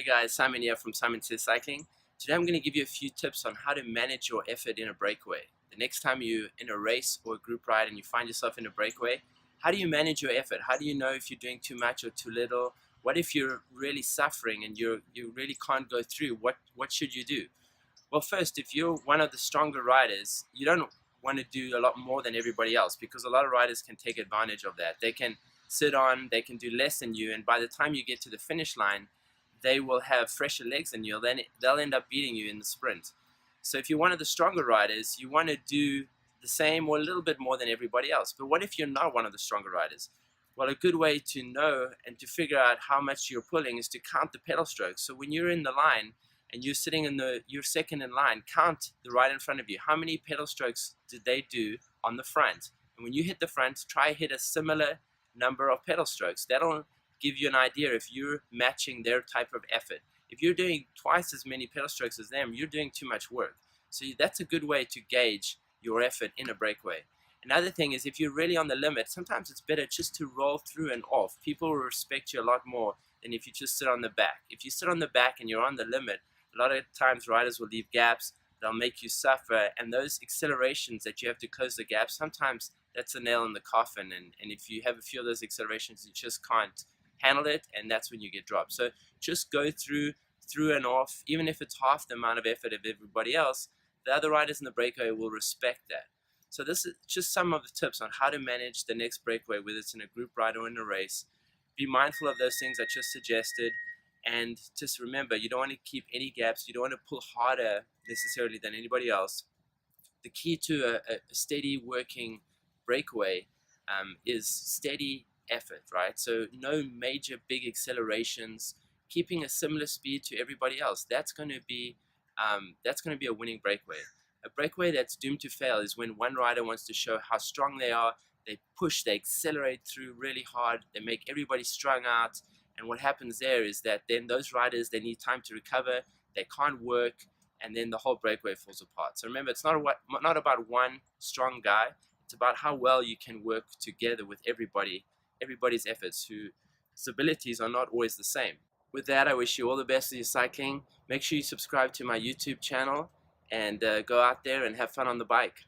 guys, Simon here from Simon Says Cycling. Today I'm going to give you a few tips on how to manage your effort in a breakaway. The next time you're in a race or a group ride and you find yourself in a breakaway, how do you manage your effort? How do you know if you're doing too much or too little? What if you're really suffering and you really can't go through? What should you do? Well, first, if you're one of the stronger riders, you don't want to do a lot more than everybody else, because a lot of riders can take advantage of that. They can sit on, they can do less than you, and by the time you get to the finish line, they will have fresher legs than you. Then they'll end up beating you in the sprint. So if you're one of the stronger riders, you want to do the same or a little bit more than everybody else. But what if you're not one of the stronger riders? Well, a good way to know and to figure out how much you're pulling is to count the pedal strokes. So when you're in the line and you're sitting in you're second in line, count the ride in front of you. How many pedal strokes did they do on the front? And when you hit the front, try hit a similar number of pedal strokes. That'll give you an idea if you're matching their type of effort. If you're doing twice as many pedal strokes as them, you're doing too much work. So that's a good way to gauge your effort in a breakaway. Another thing is, if you're really on the limit, sometimes it's better just to roll through and off. People will respect you a lot more than if you just sit on the back. If you sit on the back and you're on the limit, a lot of times riders will leave gaps, they'll make you suffer, and those accelerations that you have to close the gap, sometimes that's a nail in the coffin, and if you have a few of those accelerations, you just can't handle it, and that's when you get dropped. So just go through and off, even if it's half the amount of effort of everybody else. The other riders in the breakaway will respect that. So this is just some of the tips on how to manage the next breakaway, whether it's in a group ride or in a race. Be mindful of those things I just suggested, and just remember, you don't want to keep any gaps. You don't want to pull harder necessarily than anybody else. The key to a steady working breakaway is steady effort, right? So no major big accelerations, keeping a similar speed to everybody else. That's going to be a winning breakaway. A breakaway that's doomed to fail is when one rider wants to show how strong they are. They push, they accelerate through really hard, they make everybody strung out, and what happens there is that then those riders, they need time to recover, they can't work, and then the whole breakaway falls apart. So remember, it's not about one strong guy. It's about how well you can work together with everybody's efforts, whose abilities are not always the same. With that, I wish you all the best with your cycling. Make sure you subscribe to my YouTube channel and go out there and have fun on the bike.